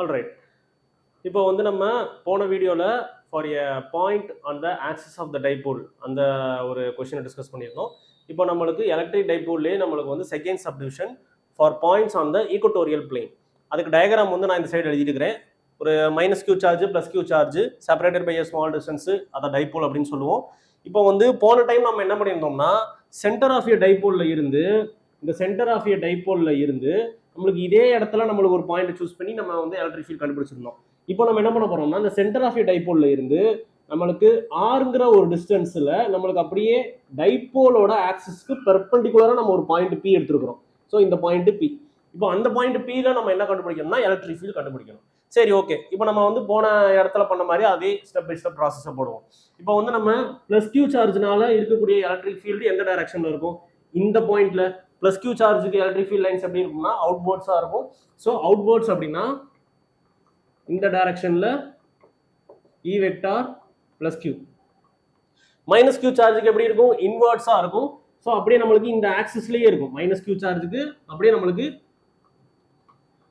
Alright. இப்போ வந்து நம்ம போன வீடியோவில் for a point on the axis of the dipole அந்த ஒரு கொஸ்டினை டிஸ்கஸ் பண்ணியிருந்தோம். இப்போ நம்மளுக்கு எலக்ட்ரிக் டைபோல்லே நம்மளுக்கு வந்து second subdivision for points on the equatorial plane. அதுக்கு டயக்ராம் வந்து நான் இந்த சைடு எழுதியிருக்கிறேன். ஒரு minus Q charge plus Q charge separated by a small distance அதை டைபோல் அப்படின்னு சொல்லுவோம். இப்போ வந்து போன டைம் நம்ம என்ன பண்ணியிருந்தோம்னா சென்டர் ஆஃப் எ டைபோல்ல இருந்து இந்த சென்டர் ஆஃப் எ டைபோல்ல இருந்து நம்மளுக்கு இதே இடத்துல நம்மளுக்கு ஒரு பாயிண்ட் சூஸ் பண்ணி நம்ம வந்து எலக்ட்ரிக் ஃபீல்ட் கண்டுபிடிச்சிருந்தோம். இப்போ நம்ம என்ன பண்ண போறோம்னா இந்த சென்டர் ஆஃப் எ டைபோல்ல இருந்து நம்மளுக்கு ஆர்ங்கிற ஒரு டிஸ்டன்ஸ்ல நம்மளுக்கு அப்படியே டைபோலோட ஆக்சிஸ்க்கு பெர்பெண்டிகுலரா நம்ம ஒரு பாயிண்ட் பி எடுத்துருக்கிறோம். ஸோ இந்த பாயிண்ட் பி. இப்போ அந்த பாயிண்ட் பில நம்ம என்ன கண்டுபிடிக்கணும்னா எலக்ட்ரிக் ஃபீல்ட் கண்டுபிடிக்கணும். சரி, ஓகே. இப்போ நம்ம வந்து போன இடத்துல பண்ண மாதிரி அதே ஸ்டெப் பை ஸ்டெப் ப்ராசஸை போடுவோம். இப்போ வந்து நம்ம பிளஸ் கியூ சார்ஜ்னால இருக்கக்கூடிய எலக்ட்ரிக் ஃபீல்டு எந்த டைரக்ஷன்ல இருக்கும்? இந்த பாயிண்ட்ல பிளஸ் கியூ சார்ஜுக்கு எலக்ட்ரிக் ஃபீல்ட் லைன்ஸ் எப்படி இருக்கும்னா அவுட்வர்ட்ஸா இருக்கும். ஸோ அவுட்வர்ட்ஸ் அப்படின்னா இந்த டைரக்ஷன்ல E vector plus Q. Minus Q சார்ஜுக்கு எப்படி இருக்கும்? இன்வர்ட்ஸா இருக்கும். ஸோ அப்படியே நம்மளுக்கு இந்த ஆக்சிஸ்லயே இருக்கும். மைனஸ் கியூ சார்ஜுக்கு அப்படியே நம்மளுக்கு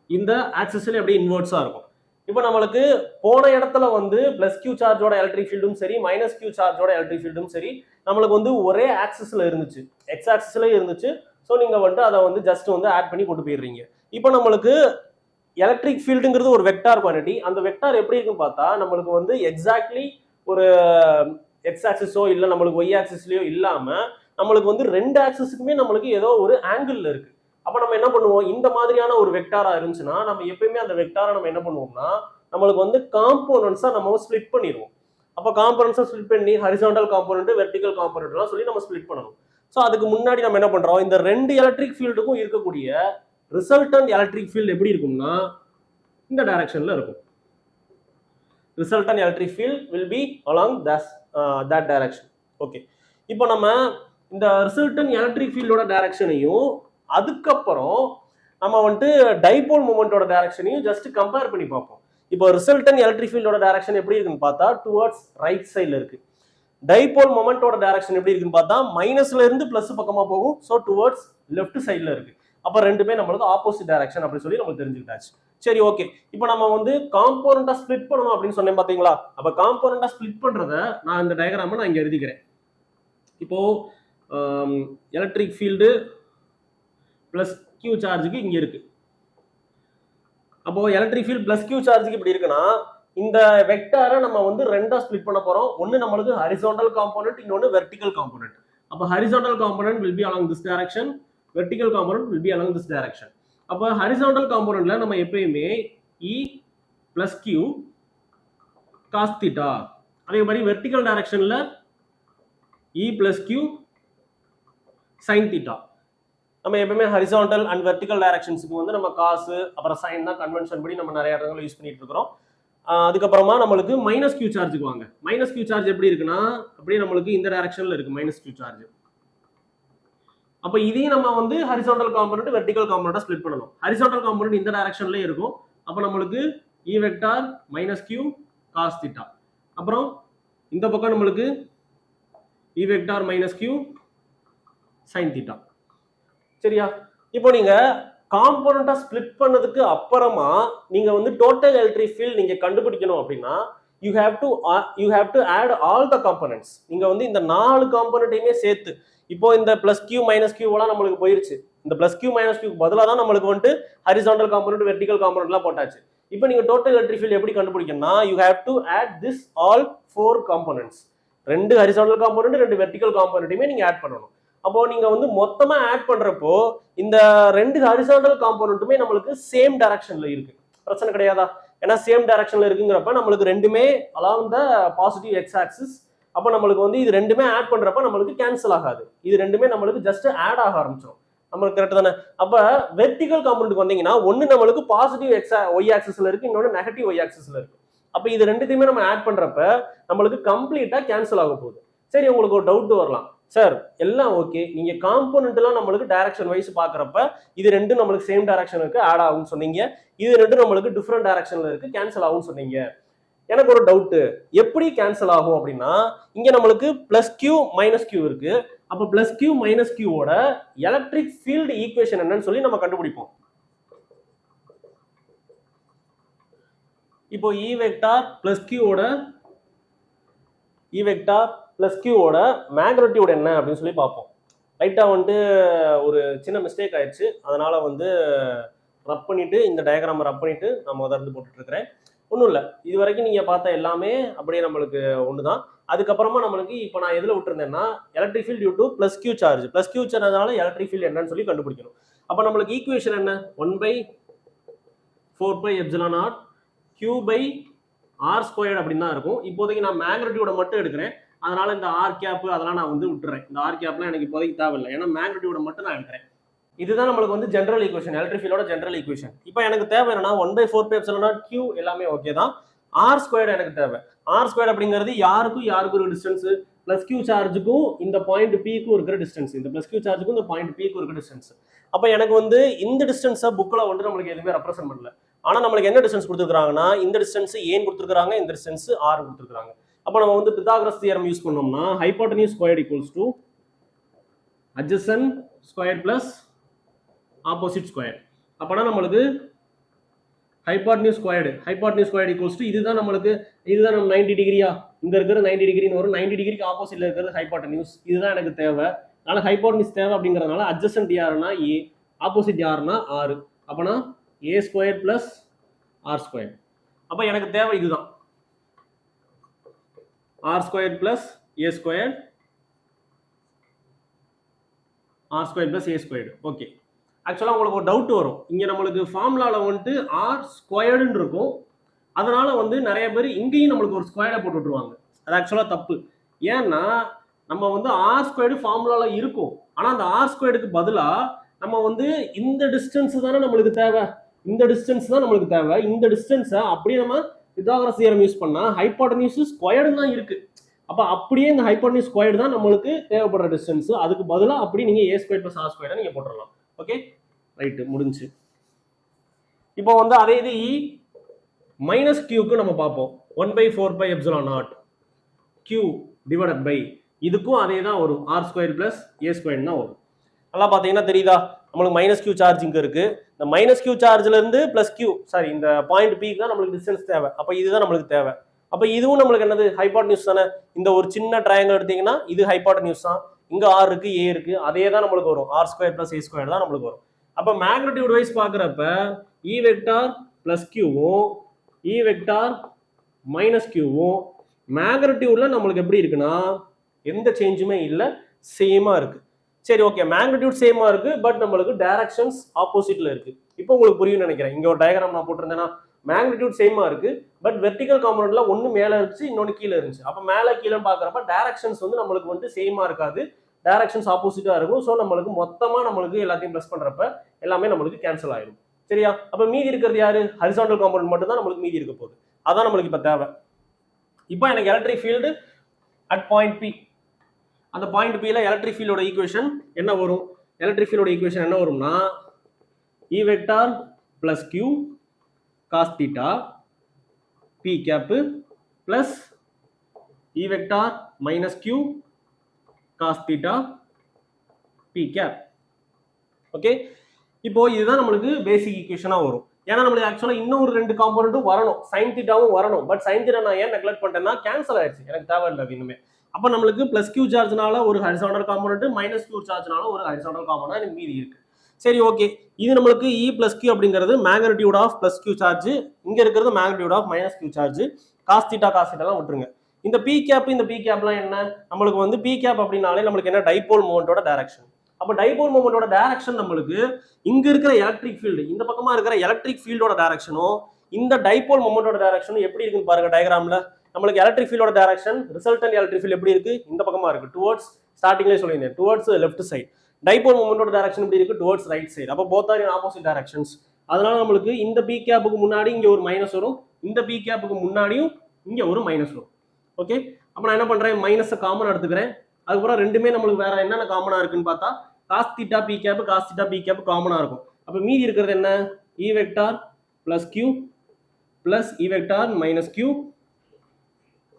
இந்த ஆக்சிஸ்ல அப்படியே இன்வர்ட்ஸா இருக்கும். இப்போ நம்மளுக்கு போன இடத்துல வந்து பிளஸ் கியூ சார்ஜோட எலக்ட்ரிக் ஃபீல்டும் சரி மைனஸ் கியூ சார்ஜோட எலக்ட்ரிக் ஃபீல்டும் சரி நம்மளுக்கு வந்து ஒரே ஆக்சிஸ்ல இருந்துச்சு, எக்ஸ் ஆக்சிஸ்ல இருந்துச்சு. ஸோ நீங்க வந்து அதை வந்து ஜஸ்ட் வந்து ஆட் பண்ணி கொண்டு போயிடுறீங்க. இப்போ நம்மளுக்கு எலக்ட்ரிக் ஃபீல்டுங்கிறது ஒரு வெக்டார் குவான்டிட்டி. அந்த வெக்டார் எப்படி இருக்குன்னு பார்த்தா நம்மளுக்கு வந்து எக்ஸாக்ட்லி ஒரு எக்ஸ் ஆக்சிஸோ இல்லை நம்மளுக்கு ஒய் ஆக்சிஸ்லயோ இல்லாம நம்மளுக்கு வந்து ரெண்டு ஆக்சிஸுக்குமே நம்மளுக்கு ஏதோ ஒரு ஆங்கிள் இருக்கு. அப்ப நம்ம என்ன பண்ணுவோம்? இந்த மாதிரியான ஒரு வெக்டாரா இருந்துச்சுன்னா நம்ம எப்பயுமே அந்த வெக்டாரை நம்ம என்ன பண்ணுவோம்னா நம்மளுக்கு வந்து காம்போனன்ட்ஸா நம்ம ஸ்பிளிட் பண்ணிடுவோம். அப்ப காம்போனன்ட்ஸா ஸ்பிளிட் பண்ணி ஹரிசாண்டல் காம்போனன்ட் வெர்டிகல் காம்போனன்ட்லாம் சொல்லி நம்ம ஸ்பிளிட் பண்ணணும். ஸோ அதுக்கு முன்னாடி நம்ம என்ன பண்றோம்? இந்த ரெண்டு எலக்ட்ரிக் ஃபீல்டுக்கும் இருக்கக்கூடிய ரிசல்டன்ட் எலக்ட்ரிக் ஃபீல்டு எப்படி இருக்கும்னா இந்த டைரக்ஷன்ல இருக்கும். Resultant electric field will be along that direction. Okay. இப்போ நம்ம இந்த ரிசல்டன்ட் எலக்ட்ரிக் ஃபீல்டோட டைரக்ஷனையும் அதுக்கப்புறம் நம்ம வந்துட்டு டைபோல் மூமெண்டோட டைரக்ஷனையும் ஜஸ்ட் கம்பேர் பண்ணி பார்ப்போம். இப்போ ரிசல்டன்ட் எலக்ட்ரிக் ஃபீல்டோட டைரக்ஷன் எப்படி இருக்குன்னு பார்த்தா டுவர்ட்ஸ் ரைட் சைட்ல இருக்கு. டைபோல் மொமெண்டோட டைரக்ஷன் எப்படி இருக்குன்னு பார்த்தா மைனஸ்ல இருந்து பிளஸ் பக்கமா போகும். ஸோ டுவர்ட்ஸ் லெஃப்ட் சைட்ல இருக்கு. அப்ப ரெண்டுமே நம்மளுக்கு ஆப்போசிட் டைரக்ஷன் அப்படி சொல்லி நம்ம தெரிஞ்சுக்கிட்டாச்சு. சரி, ஓகே. இப்போ நம்ம வந்து காம்போனண்டா ஸ்பிளிட் பண்ணணும் அப்படின்னு சொன்னேன் பாத்தீங்களா? அப்ப காம்போனண்டா ஸ்பிளிட் பண்றத நான் இந்த டயக்ராம நான் இங்க எழுதிக்கிறேன். இப்போ எலக்ட்ரிக் ஃபீல்டு பிளஸ் கியூ சார்ஜுக்கு இங்க இருக்கு. அப்போ எலக்ட்ரிக் ஃபீல்ட் பிளஸ் கியூ சார்ஜுக்கு இப்படி இருக்குன்னா இந்த வெக்டாரை நம்ம வந்து ரெண்டா ஸ்பிளிட் பண்ண போறோம். ஒன்னு நம்மளுக்கு ஹரிசாண்டல் காம்போனன்ட், இன்னொன்னு வெர்டிகல் காம்போனன்ட். அப்ப horizontal component will be along this direction, vertical component will be along this direction. அப்ப ஹரிசாண்டல் காம்போனன்ட்ல நம்ம எப்பயுமே E plus Q cos theta, அதே மாதிரி வெர்டிகல் டைரக்ஷன்ல E plus Q sin theta. நம்ம எப்பவுமே ஹரிசாண்டல் அண்ட் வெர்டிகல் டைரக்ஷன்ஸ்க்கு வந்து நம்ம காசு அப்புறம் சைன் தான் கன்வென்ஷன் படி நம்ம நிறைய இடத்துல யூஸ் பண்ணிட்டு இருக்கிறோம். அதுக்கப்புறமா நம்மளுக்கு மைனஸ் கியூ சார்ஜுக்கு வாங்க. மைனஸ் கியூ சார்ஜ் எப்படி இருக்குன்னா அப்படியே நம்மளுக்கு இந்த டைரக்ஷன்ல இருக்கு மைனஸ் கியூ சார்ஜ். அப்ப இதையும் நம்ம வந்து ஹரிசாண்டல் காம்போனன்ட் வெர்டிகல் காம்போனன்ட்டா ஸ்ப்ளிட் பண்ணணும். ஹரிசாண்டல் காம்போனன்ட் இந்த டைரக்ஷன்லயே இருக்கும். அப்ப நம்மளுக்கு E vector minus Q cos theta. அப்புறம் இந்த பக்கம் நம்மளுக்கு E vector minus Q sine theta. சரியா? இப்போ நீங்க காம்போனண்டா ஸ்பிளிட் பண்ணதுக்கு அப்புறமா நீங்க வந்து டோட்டல் எலக்ட்ரிக் ஃபீல்ட் நீங்க கண்டுபிடிக்கணும் அப்படின்னா you have to add all the components. நீங்க வந்து இந்த 4 காம்போனன்ட்டையுமே சேர்த்து இப்போ இந்த பிளஸ் கியூ மைனஸ் கியூ எல்லாம் நம்மளுக்கு போயிருச்சு. இந்த பிளஸ் கியூ மைனஸ் கியூ பதிலாக தான் நம்மளுக்கு வந்துட்டு ஹரிசாண்டல் காம்போனன்ட் வெர்டிகல் காம்போனன்ட்லாம் போட்டாச்சு. இப்போ நீங்க டோட்டல் எலக்ட்ரிக் ஃபீல்ட் எப்படி கண்டுபிடிக்கணும்னா you have to add this all 4 components. ரெண்டு ஹரிசாண்டல் காம்போனன்ட் ரெண்டு வெர்டிகல் காம்போனன்ட்டையுமே நீங்க ஆட் பண்ணணும். அப்போ நீங்க வந்து மொத்தமா ஆட் பண்றப்போ இந்த ரெண்டு ஹரிசாண்டல் காம்போனன்ட்டுமே நம்மளுக்கு சேம் டைரக்ஷன்ல இருக்கு. பிரச்சனை கிடையாதா? ஏன்னா சேம் டைரக்ஷன்ல இருக்குங்கிறப்ப நம்மளுக்கு ரெண்டுமே along the positive X axis. அப்போ நம்மளுக்கு வந்து இது ரெண்டுமே ஆட் பண்றப்ப நம்மளுக்கு கேன்சல் ஆகாது. இது ரெண்டுமே நம்மளுக்கு ஜஸ்ட் ஆட் ஆக ஆரம்பிச்சிடும். நம்மளுக்கு கரெக்ட் தானே? அப்ப வெர்டிகல் காம்போனன்ட் வந்தீங்கன்னா ஒன்னு நம்மளுக்கு பாசிட்டிவ் எக்ஸ் ஒய் ஆக்சிஸ்ல இருக்கு, இன்னொன்னு நெகட்டிவ் ஒய் ஆக்சிஸ்ல இருக்கு. அப்ப இது ரெண்டுத்தையுமே நம்ம ஆட் பண்றப்ப நம்மளுக்கு கம்ப்ளீட்டா கேன்சல் ஆக போகுது. சரி, உங்களுக்கு ஒரு டவுட் வரலாம், சார் எல்லாம் ஓகே, நீங்க காம்போனன்ட் எல்லாம் நம்மளுக்கு டைரக்ஷன் வைஸ் பாக்குறப்ப இது ரெண்டும் நம்மளுக்கு சேம் டைரக்ஷன் இருக்கு ஆட் ஆகும்னு சொன்னீங்க, இது ரெண்டும் நம்மளுக்கு டிஃப்ரெண்ட் டைரக்ஷன்ல இருக்கு கேன்சல் ஆகும்னு சொன்னீங்க. எனக்கு ஒரு டவுட், எப்படி கேன்சல் ஆகும் அப்படின்னா இங்க நம்மளுக்கு பிளஸ் கியூ மைனஸ் கியூ இருக்கு. அப்ப பிளஸ் கியூ மைனஸ் கியூவோட எலக்ட்ரிக் ஃபீல்டு ஈக்குவேஷன் என்னன்னு சொல்லி நம்ம கண்டுபிடிப்போம். இப்போ E வெக்டார் பிளஸ் கியூவோட மேக்னிடியூட் என்ன அப்படின்னு சொல்லி பார்ப்போம். ரைட்டாக வந்துட்டு ஒரு சின்ன மிஸ்டேக் ஆயிடுச்சு, அதனால வந்து ரப் பண்ணிட்டு இந்த டயக்ராமை ரப் பண்ணிட்டு நான் முதல்ல போட்டுட்டு இருக்கிறேன். ஒன்றும் இல்லை, இது வரைக்கும் நீங்கள் பார்த்த எல்லாமே அப்படியே நம்மளுக்கு ஒன்று தான். அதுக்கப்புறமா நம்மளுக்கு இப்போ நான் எதில் விட்டுருந்தேன்னா electric field due to plus Q சார்ஜ்னால எலக்ட்ரிக் ஃபீல்ட் என்னன்னு சொல்லி கண்டுபிடிக்கணும். அப்போ நம்மளுக்கு ஈக்குவேஷன் என்ன? 1/4πε0 Q/r² அப்படின்னு தான் இருக்கும். இப்போதைக்கு நான் மேக்னிடியூட மட்டும் எடுக்கிறேன், அதனால இந்த ஆர் கேப் அதெல்லாம் நான் வந்து விட்டுறேன். இந்த ஆர் கேப்லாம் எனக்கு இப்போதைக்கு தேவையில்லை, ஏன்னா மேக்னிடியூட மட்டும் நான் எடுக்கிறேன். இதுதான் நம்மளுக்கு வந்து ஜெனரல் ஈக்குவேஷன், எலக்ட்ரிக் ஃபீல்டோட ஜெனரல் ஈக்குவேஷன். இப்போ எனக்கு தேவை என்னன்னா 1/4πε0 Q எல்லாமே ஓகே தான், r² எனக்கு தேவை. r² அப்படிங்கிறது யாருக்கும் ஒரு டிஸ்டன்ஸ், பிளஸ் கியூ சார்ஜுக்கும் இந்த பாயிண்ட் பிக்கும் இருக்கிற டிஸ்டன்ஸ், இந்த பிளஸ் கியூ சார்ஜுக்கும் இந்த பாயிண்ட் பிக்கும் இருக்கிற டிஸ்டன்ஸ். அப்போ எனக்கு வந்து இந்த டிஸ்டன்ஸை புக்கில் வந்து நம்மளுக்கு எதுவுமே ரெப்ரசென்ட் பண்ணல. ஆனால் நம்மளுக்கு என்ன டிஸ்டன்ஸ் கொடுத்துருக்காங்கன்னா இந்த டிஸ்டன்ஸ் ஏன் கொடுத்துருக்காங்க, இந்த டிஸ்டன்ஸ் ஆர் கொடுத்துருக்காங்க. அப்போ நம்ம வந்து பித்தாகரஸ் தியரம் யூஸ் பண்ணோம்னா hypotenuse squared equals to adjacent square plus opposite square. அப்போனா நம்மளுக்கு ஹைப்போட்டெனியூஸ் ஸ்கொயர்டு ஈக்குவல்ஸ் டு இதுதான் நம்ம 90 டிகிரியா, இங்க இருக்கிற 90 டிகிரின்னு வரும், 90 டிகிரிக்கு ஆப்போசிட்ல இருக்கிறது ஹைப்போட்டெனியூஸ். இதுதான் எனக்கு தேவை. அதனால ஹைப்போட்டெனியூஸ் தேவை அப்படிங்கிறதுனால அட்ஜசன்ட் யாருன்னா ஏ, ஆப்போசிட் யாருன்னா ஆர். அப்போனா a² பிளஸ் r². அப்போ எனக்கு தேவை இதுதான், r² plus a², r² plus a². Okay, ஆக்சுவலாக உங்களுக்கு ஒரு டவுட் வரும், இங்கே நம்மளுக்கு ஃபார்முலாவில் வந்துட்டு r² இருக்கும், அதனால வந்து நிறைய பேர் இங்கேயும் நம்மளுக்கு ஒரு ஸ்கொயரை போட்டு விட்டுருவாங்க. அது ஆக்சுவலாக தப்பு. ஏன்னா நம்ம வந்து r² ஃபார்முலாவில் இருக்கும், ஆனால் அந்த r²க்கு பதிலாக நம்ம வந்து இந்த டிஸ்டன்ஸ் தானே நம்மளுக்கு தேவை, இந்த டிஸ்டன்ஸை அப்படியே நம்ம பித்தாகரஸ் தியரம் யூஸ் பண்ணா ஹைப்போட்டெனியூஸ் ஸ்கொயர்டு தான் இருக்கு. அப்போ அப்படியே இந்த ஹைப்போட்டெனியூஸ் ஸ்கொயர்டு தான் நம்மளுக்கு தேவைப்படுற டிஸ்டன்ஸ். அதுக்கு பதிலாக அப்படி நீங்க a² பிளஸ் r² நீங்க போட்டுடலாம். ஓகே, ரைட்டு, முடிஞ்சு. இப்போ வந்து அதே இது E மைனஸ் கியூக்கு நம்ம பார்ப்போம். 1/4πε0 Q டிவைடட் பை இதுக்கும் அதே தான் வரும், r² பிளஸ் a² தான் வரும். நல்லா பார்த்தீங்கன்னா தெரியுதா, நம்மளுக்கு மைனஸ் கியூ சார்ஜ் இங்கே இருக்கு. இந்த மைனஸ் கியூ சார்ஜ்ல இருந்து பிளஸ் கியூ, சாரி இந்த பாயிண்ட் பிக்கு தான் நம்மளுக்கு டிஸ்டன்ஸ் தேவை. அப்போ இதுதான் நம்மளுக்கு தேவை. அப்போ இதுவும் நம்மளுக்கு என்னது ஹைப்போட்டெனியூஸ் தானே. இந்த ஒரு சின்ன ட்ரையாங்கிள் எடுத்தீங்கன்னா இது ஹைப்போட்டெனியூஸ் தான், இங்க ஆர் இருக்கு ஏ இருக்கு, அதே தான் நம்மளுக்கு வரும், r² பிளஸ் a² தான் நம்மளுக்கு வரும். அப்போ மேக்னிடியூட் வைஸ் பார்க்குறப்ப E வெக்டார் பிளஸ் கியூவும் E வெக்டார் மைனஸ் கியூவும் மேக்னிடியூட்ல நம்மளுக்கு எப்படி இருக்குன்னா எந்த சேஞ்சுமே இல்லை, சேமா இருக்கு. சரி, ஓகே, மேக்னிடியூட் சேமா இருக்கு, பட் நம்மளுக்கு டைரக்ஷன்ஸ் ஆப்போசிட்ல இருக்கு. இப்போ உங்களுக்கு புரியும் நினைக்கிறேன். இங்க ஒரு டயக்ராம் நான் போட்டிருந்தேன்னா மேக்னிடியூட் சேமா இருக்கு, பட் வெர்டிகல் காம்பனன்ட்ல ஒன்னு மேல இருந்துச்சு, இன்னொன்னு கீழே இருந்துச்சு. அப்ப மேல கீழே பாக்குறப்ப டைரக்ஷன்ஸ் வந்து நம்மளுக்கு வந்து சேமா இருக்காது, டைரக்ஷன்ஸ் ஆப்போசிட்டா இருக்கும். ஸோ நம்மளுக்கு மொத்தமா நம்மளுக்கு எல்லாத்தையும் ப்ளஸ் பண்றப்ப எல்லாமே நம்மளுக்கு கேன்சல் ஆயிடும். சரியா? அப்ப மீதி இருக்கிறது யாரு? ஹரிசாண்டல் காம்பனன்ட் மட்டும் தான் நம்மளுக்கு மீதி இருக்க போகுது. அதான் நம்மளுக்கு இப்ப தேவை. இப்போ எனக்கு electric field at point P, அந்த பாயிண்ட் பில எலக்ட்ரிக் ஃபீல்டோட ஈக்குவேஷன் என்ன வரும்? எலக்ட்ரிக் ஃபீல்டோட ஈக்குவேஷன் என்ன வரும்னா E vector plus Q cos theta P cap plus E vector minus Q cos theta P cap. Okay, இப்போ இதுதான் நம்மளுக்கு பேசிக் ஈக்குவேஷனா வரும். ஏன்னா நம்மளுக்கு ஆக்சுவலா இன்னொரு ரெண்டு காம்பனன்ட்டும் வரணும், சைன் தீட்டாவும் வரணும். பட் சைன் தீட்டா நான் ஏன் நெக்லெக்ட் பண்ணிட்டேன்னா கேன்சல் ஆயிடுச்சு, எனக்கு தேவையில்லை அது இனிமே. அப்போ நம்மளுக்கு பிளஸ் கியூ சார்ஜ்னால ஒரு ஹரிசாண்டல் காம்பனன்ட், மைனஸ் கியூ சார்ஜ்னால ஒரு ஹரிசாண்டல் காம்பனன்ட் எனக்கு மீதி இருக்கு. சரி, ஓகே, இது நம்மளுக்கு E பிளஸ் கியூ அப்படிங்கிறது magnitude of plus Q charge, இங்க இருக்கிறது magnitude of minus Q charge. Cos தீட்டாலாம் விட்டுருங்க. இந்த பி கேப்லாம் என்ன? நம்மளுக்கு வந்து பி கேப் அப்படின்னாலே நம்மளுக்கு என்ன? டைபோல் மொமெண்டோட டைரக்ஷன். அப்போ டைபோல் மொமெண்டோட டைரக்ஷன் நம்மளுக்கு இங்க இருக்கிற எலக்ட்ரிக் ஃபீல்டு, இந்த பக்கமா இருக்கிற எலக்ட்ரிக் ஃபீல்டோட டைரக்ஷனும் இந்த டைபோல் மொமெண்டோட டைரக்ஷனும் எப்படி இருக்குன்னு பாருங்க டயக்ராம்ல. நம்மளுக்கு எலக்ட்ரிக் ஃபீல்டோட டைரக்ஷன், ரிசல்டன்ட் எலக்ட்ரிக் ஃபீல்ட் எப்படி இருக்கு? இந்த பக்கமா இருக்கு, டுவர்ட்ஸ், ஸ்டார்டிங்லேயே சொல்லியிருந்தேன், டுவர்ட்ஸ் லெஃப்ட் சைடு. டைபோல் மொமெண்டோட டைரக்ஷன் எப்படி இருக்கு? Towards right side. அப்போ போத் ஆர் இன் ஆப்போசிட் டைரக்ஷன்ஸ். அதனால நம்மளுக்கு இந்த பி கேப்புக்கு முன்னாடி இங்க ஒரு மைனஸ் வரும், இந்த பி கேப்புக்கு முன்னாடியும் இங்க ஒரு மைனஸ் வரும். ஓகே, அப்போ நான் என்ன பண்றேன்? மைனஸை காமன் எடுத்துக்கிறேன். அதுக்கப்புறம் ரெண்டுமே நம்மளுக்கு வேற என்னென்ன காமனா இருக்குன்னு பார்த்தா காஸ் தீட்டா பி கேப் காமனா இருக்கும். அப்போ மீதி இருக்கிறது என்ன? E vector plus Q plus E vector minus Q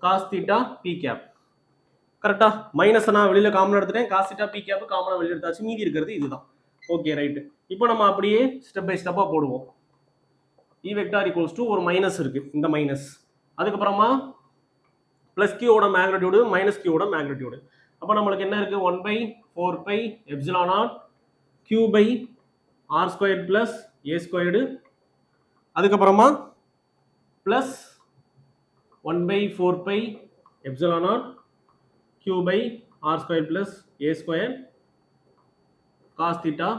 cos theta P cap. கரெக்டா? மைனஸ் நான் வெளியில காமன் எடுத்துட்டேன், காஸ் தீட்டா பி கேப் காமனா வெளியில எடுத்தாச்சு, மீதி இருக்கிறது இதுதான். Okay, right. இப்போ நம்ம அப்படியே ஸ்டெப் பை ஸ்டெப்பா போடுவோம். E வெக்டார் ஈக்குவல்ஸ் டு ஒரு மைனஸ் இருக்கு, இந்த மைனஸ். அதுக்கப்புறமா பிளஸ் கியூவோட மேக்னிடியூடு மைனஸ் கியூவோட மேக்னிடியூடு. அப்போ நம்மளுக்கு என்ன இருக்கு, 1/4 pi epsilon not Q by R square plus A squared. அதுக்கப்புறமா plus 1/4 pi epsilon not Q by R square plus A square cos theta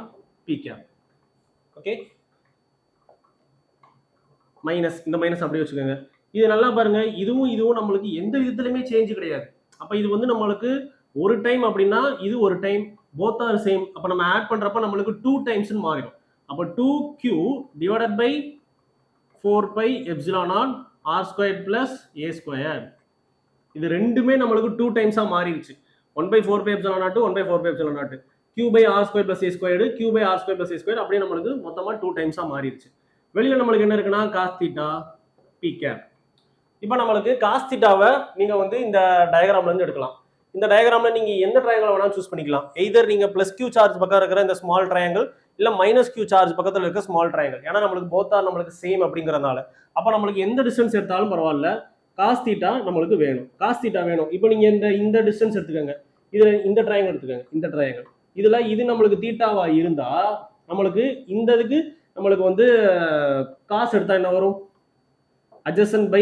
P cap. Okay, minus, இந்த minus அப்படியே வச்சுக்கோங்க. இது நல்லா பாருங்க, இதுவும் நம்மளுக்கு எந்த விதத்துலையுமே சேஞ்ச் கிடையாது. அப்போ இது வந்து நம்மளுக்கு ஒரு டைம் அப்படின்னா இது ஒரு டைம், போத் ஆர் சேம். அப்போ நம்ம ஆட் பண்றப்ப நம்மளுக்கு 2 டைம்ஸ்னு மாறிடும். அப்போ 2q divided by 4 pi epsilon not R square plus A square. இது ரெண்டுமே நம்மளுக்கு 2 டைம்ஸா மாறிடுச்சு. 1/4 pi epsilon naught 1/4 pi epsilon naught q by R square plus A square q by R square plus A square அப்படியே நம்மளுக்கு மொத்தமா 2 டைம்ஸா மாறிடுச்சு. வெளியில நம்மளுக்கு என்ன இருக்குன்னா காஸ் தீட்டா பி கேப். இப்போ நம்மளுக்கு காஸ் தீட்டாவை நீங்க வந்து இந்த டயக்ராம்ல இருந்து எடுக்கலாம். இந்த டயக்ராம்ல நீங்க எந்த ட்ரையாங்கிள் வேணாலும் சூஸ் பண்ணிக்கலாம். எய்தர் நீங்க பிளஸ் கியூ சார்ஜ் பக்கம் இருக்கிற இந்த ஸ்மால் ட்ரையாங்கிள், இல்ல மைனஸ் கியூ சார்ஜ் பக்கத்தில் இருக்க ஸ்மால் ட்ரையாங்கிள். ஏன்னா நம்மளுக்கு போத் ஆர் நம்மளுக்கு சேம் அப்படிங்கறதுனால அப்போ நம்மளுக்கு எந்த டிஸ்டன்ஸ் எடுத்தாலும் பரவாயில்ல, காஸ் தீட்டா நம்மளுக்கு வேணும். காஸ் தீட்டா வேணும். இப்போ நீங்க இந்த டிஸ்டன்ஸ் எடுத்துக்கோங்க, இதுல இந்த ட்ரையாங்கிள் எடுத்துக்கோங்க, இந்த ட்ரையாங்கிள் இதுல இது நம்மளுக்கு தீட்டாவா இருந்தா நம்மளுக்கு இந்த இதுக்கு நம்மளுக்கு வந்து காஸ் எடுத்தா என்ன வரும், adjacent by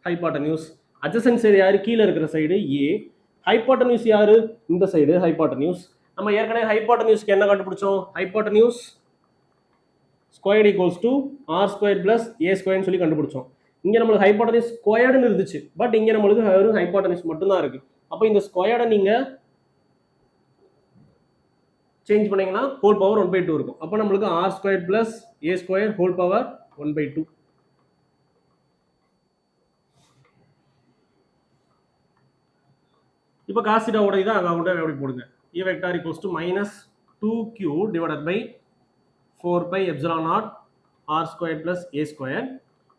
hypotenuse. Adjacent side யாரு, கீழே இருக்கிற சைடு ஏ. ஹைபாட்டன்யூஸ் யாரு, இந்த சைடு ஹைபாட்டன்யூஸ். நம்ம ஏற்கனவே ஹைபாட்டன்யூஸ்க்கு என்ன கண்டுபிடிச்சோம், hypotenuse squared equals to R square plus A ஸ்கொயர்னு சொல்லி கண்டுபிடிச்சோம். இங்க நம்மளுக்கு ஹைபாட்டன்யூஸ் ஸ்கொயர்டுன்னு இருந்துச்சு, பட் இங்க நம்மளுக்கு வெறும் ஹைபாட்டன்யூஸ் மட்டும்தான் இருக்கு. அப்போ இந்த ஸ்கொயர்டை நீங்க சேஞ்ச் பண்ணீங்கன்னா ஹோல் பவர் 1/2 இருக்கும். அப்போ நம்மளுக்கு R square plus A square whole power 1/2. இப்போ காஸ் தீட்டாவோட இதை அங்கே எப்படி போடுங்க, E vector equals to minus 2q divided by 4 pi epsilon not R square plus A square.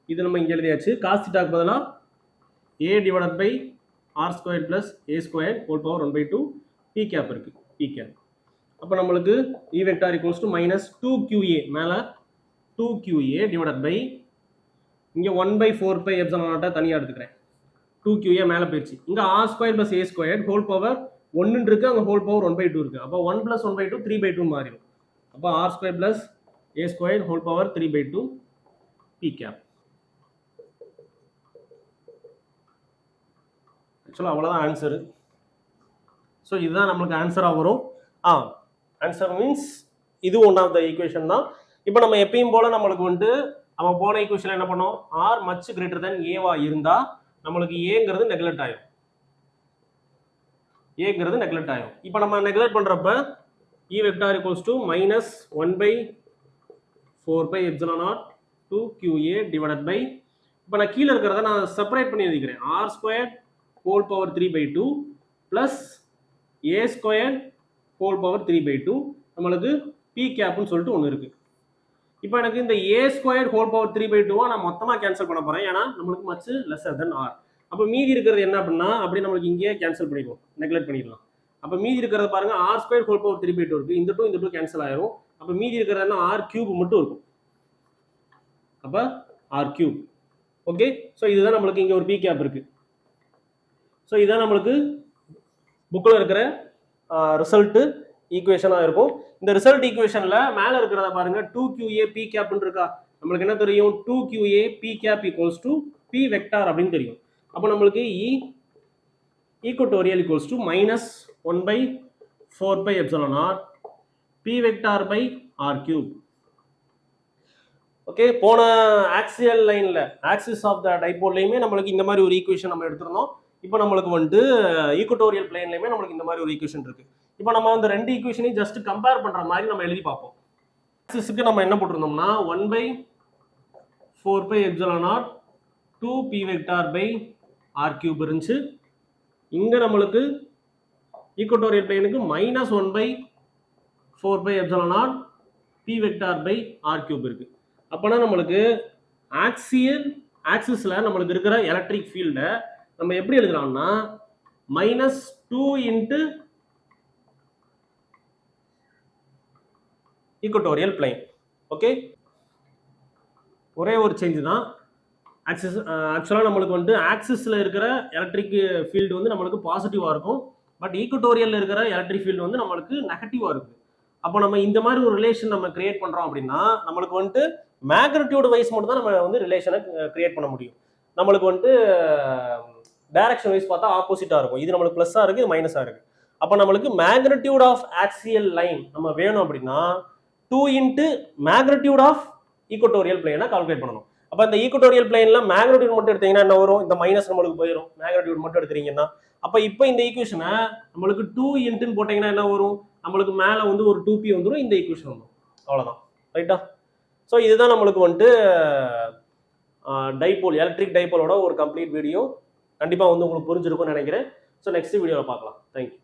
இது நம்ம இங்கே எழுதியாச்சு. காஸ் தீட்டாக்கு பதிலாக A divided by R square plus A square whole power 1/2 P cap இருக்கு, பி கேப். அப்போ நம்மளுக்கு E vector equals to minus 2qa மேலே 2qa டிவைடட் பை இங்கே 1/4 பை எப்சிலான் நாட்டை தனியாக எடுத்துக்கிறேன், 2qa மேலே போயிடுச்சு. இங்கே R square plus A square whole power 1 இருக்கு, அங்கே ஹோல் பவர் 1/2 இருக்கு. அப்போ 1 பிளஸ் 1/2 3/2 மாறிடும். அப்போ R square plus A square whole power 3/2 P cap. ஆக்சுவலாக அவ்வளோதான் ஆன்சரு. ஸோ இதுதான் நம்மளுக்கு ஆன்சராக வரும். ஆன்சர் மீன்ஸ் இது ஒன் ஆஃப் த ஈக்குவேஷன் தான். இப்போ நம்ம எப்பயும் போல நம்மளுக்கு வந்து நம்ம போன ஈக்குவேஷன் என்ன பண்ணோம், ஆர் மச் கிரேட்டர் தென் ஏவா இருந்தா நம்மளுக்கு ஏங்கிறது நெக்லெக்ட் ஆயிடும், ஏங்கிறது நெக்லெக்ட் ஆயிடும். இப்போ நம்ம நெக்லெக்ட் பண்றப்ப E vector equals to minus 1/4 pi epsilon not 2qa divided by, இப்போ நான் கீழே இருக்கிறத நான் செப்பரேட் பண்ணி எழுதிக்கிறேன், R square whole power 3/2 plus A square whole power 3/2 நம்மளுக்கு பி கேப்னு சொல்லிட்டு ஒன்று இருக்கு. இப்போ எனக்கு இந்த ஏ ஸ்கொயர் ஹோல் பவர் 3/2 நான் மொத்தமாக கேன்சல் பண்ண போறேன், ஏன்னா நம்மளுக்கு மச் லெஸ்ஸர் தென் ஆர். அப்போ மீதி இருக்கிறது என்ன அப்படின்னா அப்படியே நம்மளுக்கு இங்கேயே கேன்சல் பண்ணிடுவோம், நெக்லெக்ட் பண்ணிடலாம். அப்போ மீதி இருக்கிறத பாருங்க, ஆர் ஸ்கொயர் ஹோல் பவர் 3/2 இருக்கு, இந்த 2 கேன்சல் ஆயிரும். அப்போ மீதி இருக்கிறது என்ன, ஆர் கியூப் மட்டும் இருக்கும். அப்போ ஆர் கியூப். ஓகே, ஸோ இதுதான் நம்மளுக்கு இங்கே ஒரு பி கேப் இருக்கு. ஸோ இதுதான் நம்மளுக்கு புக்கில் இருக்கிற ரிசல்ட் ஈக்குவேஷனாக இருக்கும். இந்த ரிசல்ட் ஈக்குவேஷனில் மேலே இருக்கிறத பாருங்க, 2qa பி கேப்னு இருக்கா. நம்மளுக்கு என்ன தெரியும், 2qa P cap equals to P vector அப்படின்னு தெரியும். அப்போ நம்மளுக்கு equatorial equals to minus 1/4 pi epsilon not P vector by R cube. Okay, போன ஆக்சியல் லைன்ல ஆக்சிஸ் ஆஃப் த டைபோல்லையுமே நம்மளுக்கு இந்த மாதிரி ஒரு ஈக்குவேஷன் நம்ம எடுத்துருந்தோம். இப்போ நம்மளுக்கு வந்து ஈக்குவட்டோரியல் பிளேன்லையுமே நம்மளுக்கு இந்த மாதிரி ஒரு ஈக்குவேஷன் இருக்கு. இப்போ நம்ம அந்த ரெண்டு ஈக்குவேஷனையும் ஜஸ்ட் கம்பேர் பண்ற மாதிரி நம்ம எழுதி பார்ப்போம். ஆக்சிஸ்க்கு நம்ம என்ன போட்டிருந்தோம்னா 1/4 pi epsilon not 2 P vector by R cube இருந்துச்சு. இங்க நம்மளுக்கு ஈக்குவட்டோரியல் பிளேனுக்கு minus 1/4 pi epsilon not P vector by R cube இருக்கு. அப்போனா நம்மளுக்கு ஆக்சிஸ்ல நம்மளுக்கு இருக்கிற எலக்ட்ரிக் ஃபீல்டை நம்ம எப்படி எழுதலாம்னா -2 இன்ட்டு ஈக்குவட்டோரியல் பிளேன். ஓகே, ஒரே ஒரு சேஞ்ச் தான். ஆக்சிஸ் ஆக்சுவலாக நம்மளுக்கு வந்துட்டு ஆக்சிஸில் இருக்கிற எலக்ட்ரிக் ஃபீல்டு வந்து நம்மளுக்கு பாசிட்டிவாக இருக்கும். பட் ஈக்குவட்டோரியலில் இருக்கிற எலக்ட்ரிக் ஃபீல்டு வந்து நம்மளுக்கு நெகட்டிவாக இருக்குது. அப்போ நம்ம இந்த மாதிரி ஒரு ரிலேஷன் நம்ம கிரியேட் பண்ணுறோம் அப்படின்னா நம்மளுக்கு வந்துட்டு மேக்னிடியூட் வைஸ் மட்டும் தான் நம்ம வந்து ரிலேஷனை கிரியேட் பண்ண முடியும். நம்மளுக்கு வந்துட்டு டைரக்ஷன் வைஸ் பார்த்தா ஆப்போசிட்டாக இருக்கும். இது நம்மளுக்கு ப்ளஸ்ஸாக இருக்குது, இது மைனஸாக இருக்குது. அப்போ நம்மளுக்கு மேக்னிடியூட் ஆஃப் ஆக்சியல் லைன் நம்ம வேணும் அப்படின்னா 2 இன்ட்டு மேக்னிடியூட் ஆஃப் ஈக்குவட்டோரியல் பிளேனை கால்குலேட் பண்ணணும். அப்போ இந்த ஈக்குவட்டோரியல் பிளேன்ல மேக்னிடியூட் மட்டும் எடுத்தீங்கன்னா என்ன வரும்? இந்த மைனஸ் நம்மளுக்கு போயிடும். மேக்னிடியூட் மட்டும் எடுத்துறீங்கன்னா அப்போ இப்போ இந்த ஈக்குவேஷனை நம்மளுக்கு 2 இன்ட்டுன்னு போட்டிங்கன்னா என்ன வரும்? நம்மளுக்கு மேலே வந்து ஒரு 2p வந்துடும், இந்த ஈக்குவேஷன் வந்துடும். அவ்வளோதான், ரைட்டா? ஸோ இதுதான் நம்மளுக்கு வந்துட்டு டைபோல், எலக்ட்ரிக் டைபோலோட ஒரு கம்ப்ளீட் வீடியோ. கண்டிப்பாக வந்து உங்களுக்கு புரிஞ்சிருக்கும்னு நினைக்கிறேன். ஸோ நெக்ஸ்ட் வீடியோவில் பார்க்கலாம். தேங்க்யூ.